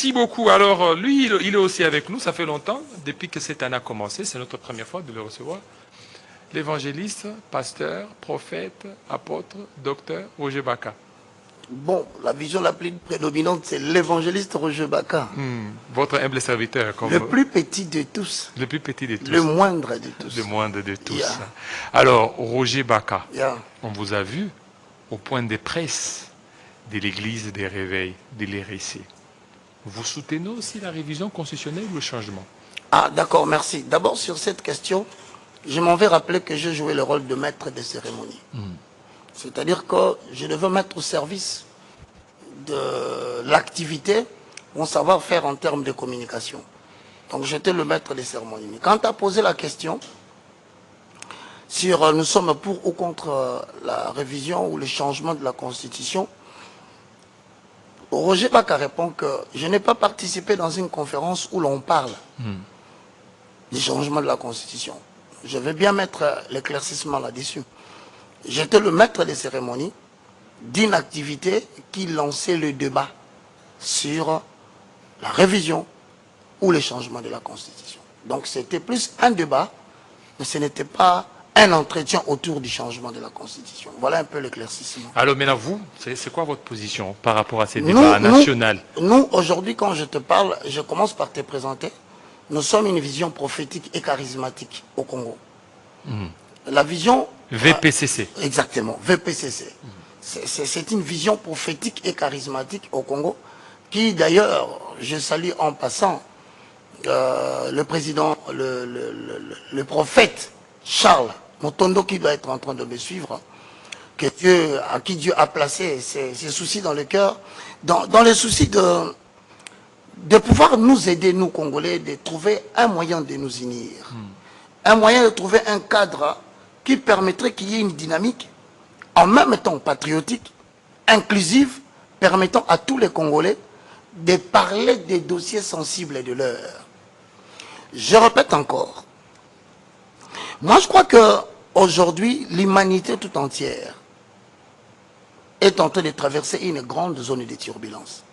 Merci beaucoup. Alors, lui, il est aussi avec nous. Ça fait longtemps, depuis que cette année a commencé. C'est notre première fois de le recevoir. L'évangéliste, pasteur, prophète, apôtre, docteur, Roger Baka. Bon, la vision la plus prédominante, c'est l'évangéliste Roger Baka. Votre humble serviteur. Comme Le plus petit de tous. le plus petit de tous. Le moindre de tous. Le moindre de tous. Yeah. Alors, Roger Baka, Yeah. on vous a vu au point de presse de l'église des réveils de l'RSC. Vous soutenez aussi la révision constitutionnelle ou le changement? Ah, d'accord, merci. D'abord, sur cette question, je m'en vais rappeler que j'ai joué le rôle de maître des cérémonies. C'est-à-dire que je devais mettre au service de l'activité mon savoir-faire en termes de communication. Donc, j'étais le maître des cérémonies. Mais quand tu as posé la question sur nous sommes pour ou contre la révision ou le changement de la Constitution, Roger Baka répond que je n'ai pas participé dans une conférence où l'on parle du changement de la Constitution. Je vais bien mettre l'éclaircissement là-dessus. J'étais le maître des cérémonies d'une activité qui lançait le débat sur la révision ou le changement de la Constitution. Donc c'était plus un débat, mais ce n'était pas un entretien autour du changement de la Constitution. Voilà un peu l'éclaircissement. Alors maintenant, vous, c'est quoi votre position par rapport à ces débats nationaux? Nous, aujourd'hui, quand je te parle, je commence par te présenter. Nous sommes une vision prophétique et charismatique au Congo. La vision... VPCC. Exactement, VPCC. C'est une vision prophétique et charismatique au Congo qui, d'ailleurs, je salue en passant le président, le prophète Charles Motondo qui doit être en train de me suivre, à qui Dieu a placé ses soucis dans le cœur, dans le souci de pouvoir nous aider, nous Congolais, de trouver un moyen de nous unir. Un moyen de trouver un cadre qui permettrait qu'il y ait une dynamique, en même temps patriotique, inclusive, permettant à tous les Congolais de parler des dossiers sensibles de l'heure. Je répète encore. Moi, je crois qu'aujourd'hui, l'humanité tout entière est en train de traverser une grande zone de turbulence.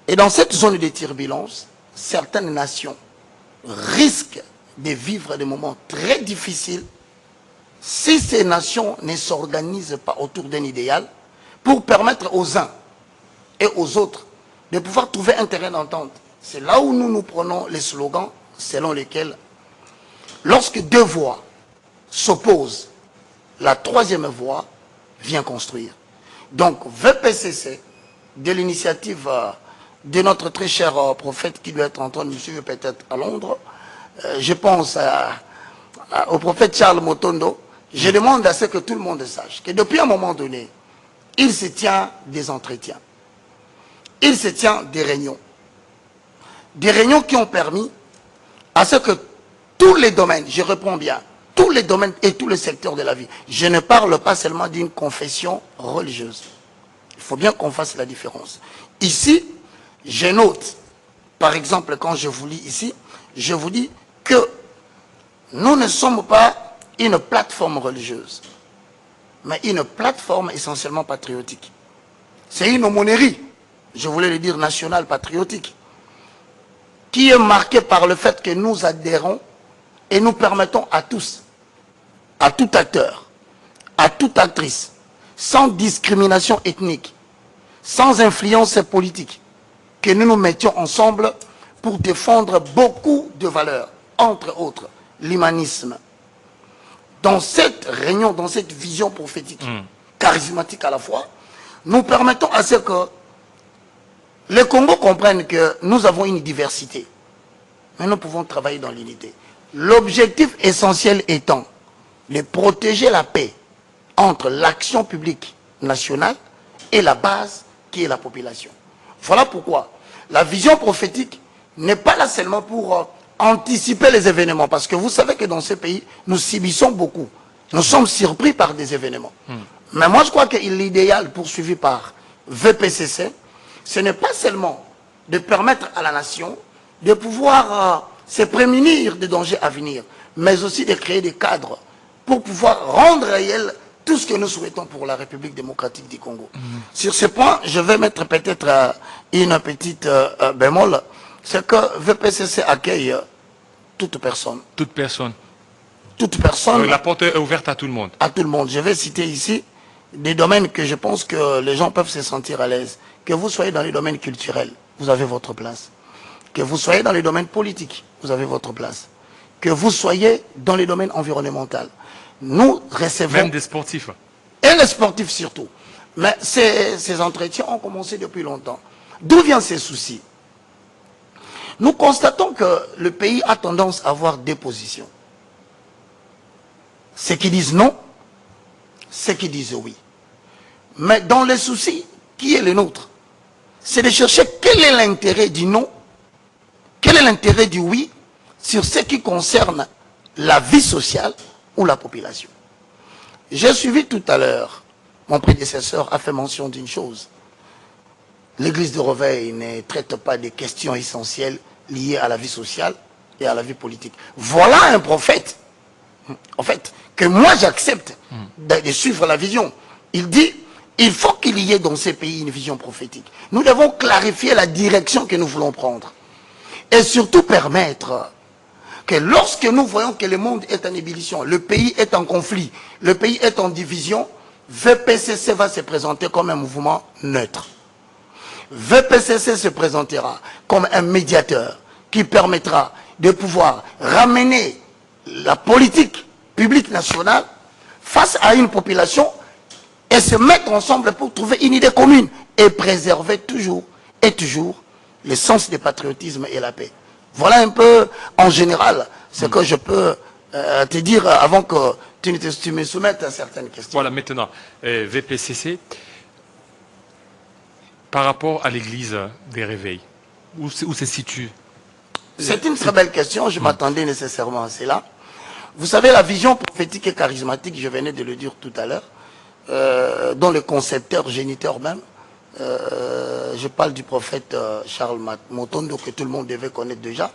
Et dans cette zone de turbulence, certaines nations risquent de vivre des moments très difficiles si ces nations ne s'organisent pas autour d'un idéal pour permettre aux uns et aux autres de pouvoir trouver un terrain d'entente. C'est là où nous prenons les slogans selon lesquels, lorsque deux voies s'opposent, la troisième voie vient construire. Donc, VPCC, de l'initiative de notre très cher prophète qui doit être en train de me suivre peut-être à Londres, je pense au prophète Charles Motondo, je demande à ce que tout le monde sache que depuis un moment donné, il se tient des entretiens, il se tient des réunions qui ont permis à ce que tous les domaines, je reprends bien, tous les domaines et tous les secteurs de la vie, je ne parle pas seulement d'une confession religieuse. Il faut bien qu'on fasse la différence. Ici, je note, par exemple, quand je vous lis ici, je vous dis que nous ne sommes pas une plateforme religieuse, mais une plateforme essentiellement patriotique. C'est une aumônerie, je voulais le dire nationale patriotique, qui est marquée par le fait que nous adhérons et nous permettons à tous, à tout acteur, à toute actrice, sans discrimination ethnique, sans influence politique, que nous nous mettions ensemble pour défendre beaucoup de valeurs, entre autres l'humanisme. Dans cette réunion, dans cette vision prophétique, charismatique à la fois, nous permettons à ce que les Congos comprennent que nous avons une diversité, mais nous pouvons travailler dans l'unité. L'objectif essentiel étant de protéger la paix entre l'action publique nationale et la base qui est la population. Voilà pourquoi la vision prophétique n'est pas là seulement pour anticiper les événements, parce que vous savez que dans ce pays, nous subissons beaucoup. Nous sommes surpris par des événements. Mais moi, je crois que l'idéal poursuivi par VPCC, ce n'est pas seulement de permettre à la nation de pouvoir se prémunir des dangers à venir, mais aussi de créer des cadres pour pouvoir rendre réel tout ce que nous souhaitons pour la République démocratique du Congo. Sur ce point, je vais mettre peut-être une petite bémol, c'est que VPCC accueille toute personne. Toute personne. Toute personne. La porte est ouverte à tout le monde. À tout le monde. Je vais citer ici des domaines que je pense que les gens peuvent se sentir à l'aise. Que vous soyez dans les domaines culturels, vous avez votre place. Que vous soyez dans les domaines politiques, vous avez votre place. Que vous soyez dans les domaines environnementaux. Nous recevons... Même des sportifs. Et les sportifs surtout. Mais ces entretiens ont commencé depuis longtemps. D'où viennent ces soucis? Nous constatons que le pays a tendance à avoir deux positions. Ceux qui disent non, ceux qui disent oui. Mais dans les soucis, qui est le nôtre? C'est de chercher quel est l'intérêt du non, quel est l'intérêt du oui sur ce qui concerne la vie sociale ou la population. J'ai suivi tout à l'heure, mon prédécesseur a fait mention d'une chose. L'église de Reveil ne traite pas des questions essentielles liées à la vie sociale et à la vie politique. Voilà un prophète, en fait, que moi j'accepte de suivre la vision. Il dit, il faut qu'il y ait dans ces pays une vision prophétique. Nous devons clarifier la direction que nous voulons prendre. Et surtout permettre que lorsque nous voyons que le monde est en ébullition, le pays est en conflit, le pays est en division, VPCC va se présenter comme un mouvement neutre. VPCC se présentera comme un médiateur qui permettra de pouvoir ramener la politique publique nationale face à une population et se mettre ensemble pour trouver une idée commune et préserver toujours et toujours le sens du patriotisme et la paix. Voilà un peu, en général, ce que je peux te dire avant que tu me soumettes à certaines questions. Voilà, maintenant, VPCC, par rapport à l'église des réveils, où se situe? C'est une très belle question, je m'attendais nécessairement à cela. Vous savez, la vision prophétique et charismatique, je venais de le dire tout à l'heure, dont le concepteur, géniteur même, je parle du prophète Charles Motondo, que tout le monde devait connaître déjà,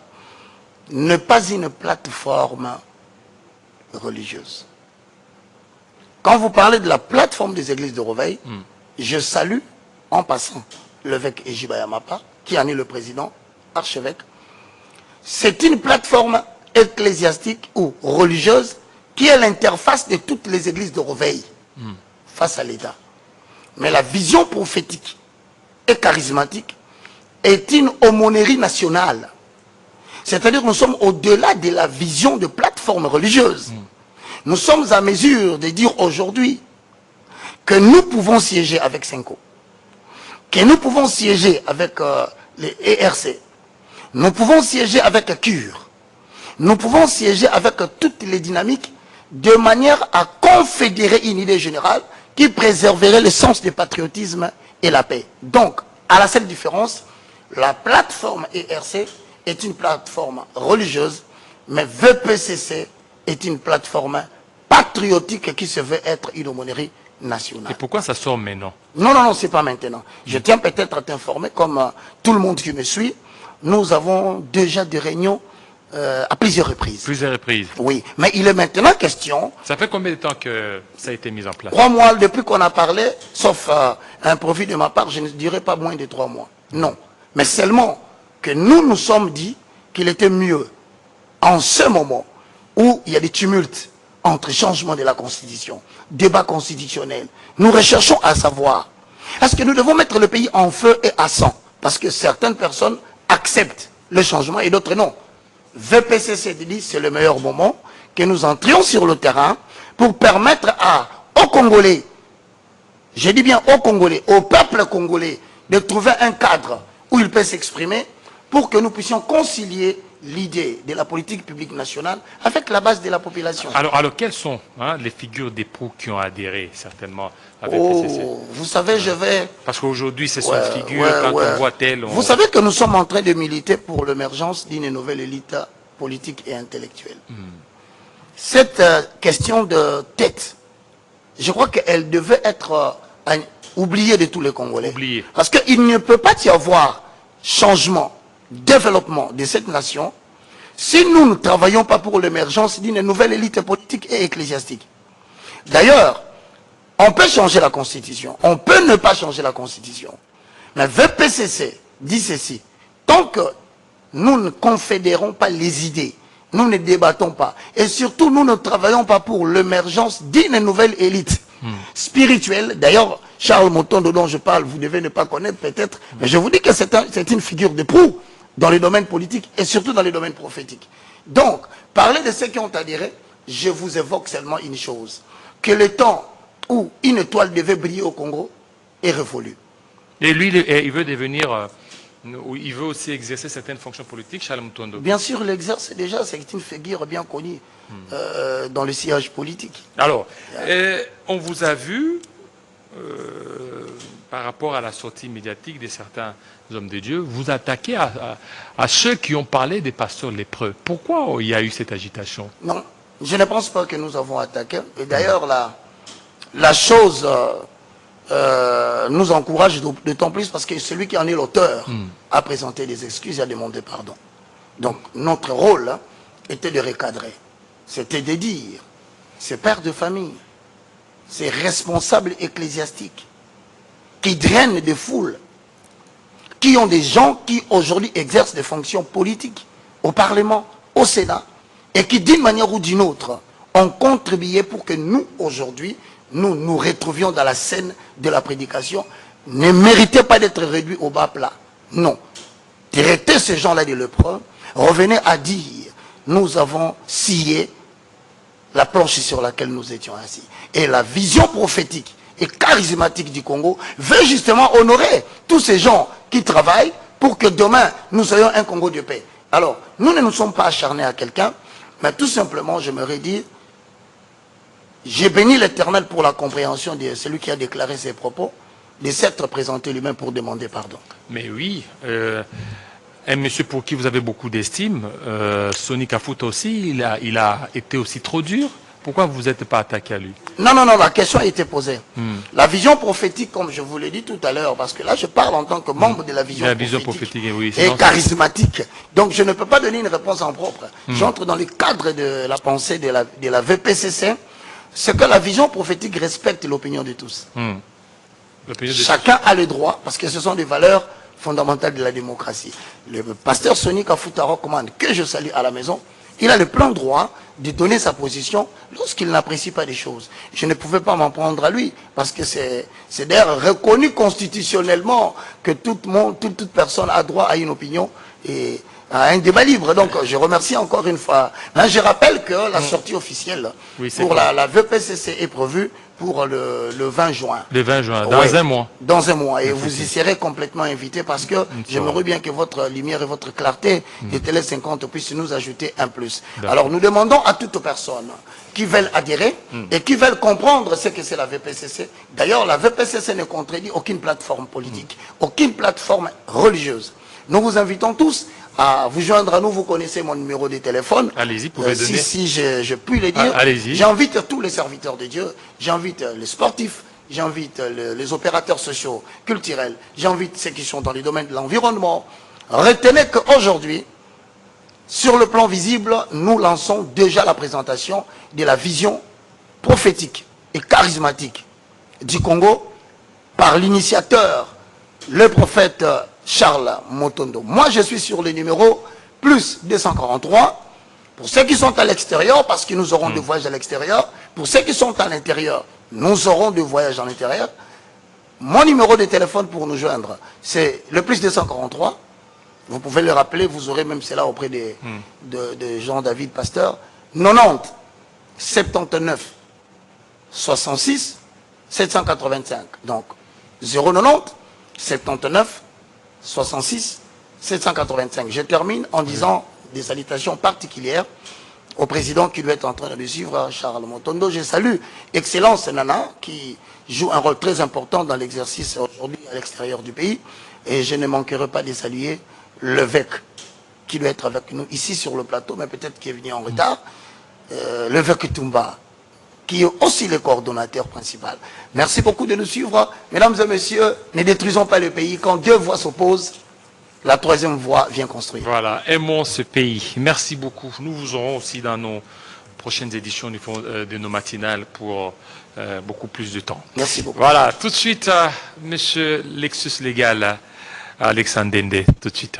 n'est pas une plateforme religieuse. Quand vous parlez de la plateforme des églises de Reveil, je salue en passant l'évêque Ejiba Yamapa, qui en est le président, archevêque. C'est une plateforme ecclésiastique ou religieuse qui est l'interface de toutes les églises de Reveil face à l'État. Mais la vision prophétique et charismatique est une aumônerie nationale. C'est-à-dire que nous sommes au-delà de la vision de plateforme religieuse. Nous sommes à mesure de dire aujourd'hui que nous pouvons siéger avec Senko, que nous pouvons siéger avec les ERC, nous pouvons siéger avec CUR, nous pouvons siéger avec toutes les dynamiques de manière à confédérer une idée générale qui préserverait le sens du patriotisme et la paix. Donc, à la seule différence, la plateforme ERC est une plateforme religieuse, mais VPCC est une plateforme patriotique qui se veut être une aumônerie nationale. Et pourquoi ça sort maintenant? Non, non, non, c'est pas maintenant. Je tiens peut-être à t'informer, comme tout le monde qui me suit, nous avons déjà des réunions à plusieurs reprises. Plusieurs reprises. Oui, mais il est maintenant question... Ça fait combien de temps que ça a été mis en place? 3 mois depuis qu'on a parlé, sauf un profit de ma part, je ne dirais pas moins de 3 mois. Non. Mais seulement que nous nous sommes dit qu'il était mieux, en ce moment où il y a des tumultes entre changement de la Constitution, débat constitutionnel, nous recherchons à savoir, est-ce que nous devons mettre le pays en feu et à sang? Parce que certaines personnes acceptent le changement et d'autres non. VPCC dit c'est le meilleur moment que nous entrions sur le terrain pour permettre aux Congolais, je dis bien aux Congolais, au peuple congolais, de trouver un cadre où il peut s'exprimer pour que nous puissions concilier l'idée de la politique publique nationale avec la base de la population. Alors quelles sont les figures des pros qui ont adhéré certainement à VPCC? Vous savez, je vais... Parce qu'aujourd'hui, c'est son figure, quand on voit tel... Vous savez que nous sommes en train de militer pour l'émergence d'une nouvelle élite politique et intellectuelle. Cette question de tête, je crois qu'elle devait être oubliée de tous les Congolais. Oubliée. Parce qu'il ne peut pas y avoir changement, développement de cette nation si nous ne travaillons pas pour l'émergence d'une nouvelle élite politique et ecclésiastique. D'ailleurs, On peut changer la Constitution. On peut ne pas changer la Constitution. Mais VPCC dit ceci. Tant que nous ne confédérons pas les idées, nous ne débattons pas, et surtout nous ne travaillons pas pour l'émergence d'une nouvelle élite spirituelle. D'ailleurs, Charles Motondo dont je parle, vous devez ne pas connaître peut-être, mais je vous dis que c'est une figure de proue dans les domaines politiques et surtout dans les domaines prophétiques. Donc, parler de ceux qui ont adhéré, je vous évoque seulement une chose, que le temps où une étoile devait briller au Congo est révolu. Et lui, il veut devenir... il veut aussi exercer certaines fonctions politiques, Charles Motondo. Bien sûr, il l'exerce déjà, c'est une figure bien connue dans le sillage politique. Alors, on vous a vu, par rapport à la sortie médiatique de certains hommes de Dieu, vous attaquer à ceux qui ont parlé des pasteurs lépreux. Pourquoi il y a eu cette agitation? Non, je ne pense pas que nous avons attaqué. Et d'ailleurs, la chose... nous encourage d'autant plus parce que celui qui en est l'auteur a présenté des excuses et a demandé pardon. Donc notre rôle était de recadrer. C'était de dire, ces pères de famille, ces responsables ecclésiastiques qui drainent des foules, qui ont des gens qui aujourd'hui exercent des fonctions politiques au Parlement, au Sénat, et qui d'une manière ou d'une autre ont contribué pour que nous aujourd'hui nous nous retrouvions dans la scène de la prédication, ne méritaient pas d'être réduits au bas plat. Non. Traitez ces gens-là de lépreux, revenez à dire, nous avons scié la planche sur laquelle nous étions assis. Et la vision prophétique et charismatique du Congo veut justement honorer tous ces gens qui travaillent pour que demain, nous soyons un Congo de paix. Alors, nous ne nous sommes pas acharnés à quelqu'un, mais tout simplement, j'aimerais dire, j'ai béni l'Éternel pour la compréhension de celui qui a déclaré ses propos, de s'être présenté lui-même pour demander pardon. Mais oui, un monsieur pour qui vous avez beaucoup d'estime, Sonny Kafuta aussi, il a été aussi trop dur. Pourquoi vous n'êtes pas attaqué à lui? Non, non, non, la question a été posée. La vision prophétique, comme je vous l'ai dit tout à l'heure, parce que là je parle en tant que membre de la vision prophétique oui, et charismatique. Donc je ne peux pas donner une réponse en propre. J'entre dans le cadre de la pensée de la VPCC. C'est que la vision prophétique respecte l'opinion de tous. Chacun a le droit, parce que ce sont des valeurs fondamentales de la démocratie. Le pasteur Sonny Kafuta recommande que je salue à la maison. Il a le plein droit de donner sa position lorsqu'il n'apprécie pas des choses. Je ne pouvais pas m'en prendre à lui, parce que c'est d'ailleurs reconnu constitutionnellement que toute personne a droit à une opinion et à un débat libre. Donc je remercie encore une fois. Là, je rappelle que la sortie officielle pour la VPCC est prévue pour le 20 juin. Le 20 juin, dans un mois. Dans un mois. Et vous y serez complètement invités parce que j'aimerais bien que votre lumière et votre clarté de Télé 50 puissent nous ajouter un plus. Alors nous demandons à toute personne qui veulent adhérer et qui veulent comprendre ce que c'est la VPCC. D'ailleurs, la VPCC ne contredit aucune plateforme politique, aucune plateforme religieuse. Nous vous invitons tous à vous joindre à nous. Vous connaissez mon numéro de téléphone. Allez-y, vous pouvez donner. Si je puis le dire. Allez-y. J'invite tous les serviteurs de Dieu. J'invite les sportifs. J'invite les opérateurs sociaux, culturels. J'invite ceux qui sont dans les domaines de l'environnement. Retenez qu'aujourd'hui, sur le plan visible, nous lançons déjà la présentation de la vision prophétique et charismatique du Congo par l'initiateur, le prophète Charles Motondo. Moi, je suis sur le numéro plus 243. Pour ceux qui sont à l'extérieur, parce que nous aurons des voyages à l'extérieur. Pour ceux qui sont à l'intérieur, nous aurons des voyages à l'intérieur. Mon numéro de téléphone pour nous joindre, c'est le plus 243. Vous pouvez le rappeler, vous aurez même cela auprès de Jean-David Pasteur. 90 79 66 785. Donc 090 79 66 785. Je termine en disant des salutations particulières au président qui doit être en train de suivre, Charles Motondo. Je salue Excellence Nana qui joue un rôle très important dans l'exercice aujourd'hui à l'extérieur du pays. Et je ne manquerai pas de saluer l'évêque qui doit être avec nous ici sur le plateau, mais peut-être qui est venu en retard. L'évêque Tumba, qui est aussi le coordonnateur principal. Merci beaucoup de nous suivre. Mesdames et messieurs, ne détruisons pas le pays. Quand deux voix s'opposent, la troisième voie vient construire. Voilà, aimons ce pays. Merci beaucoup. Nous vous aurons aussi dans nos prochaines éditions de nos matinales pour beaucoup plus de temps. Merci beaucoup. Voilà, tout de suite, Monsieur Lexus Légal, Alexandre Dende, tout de suite.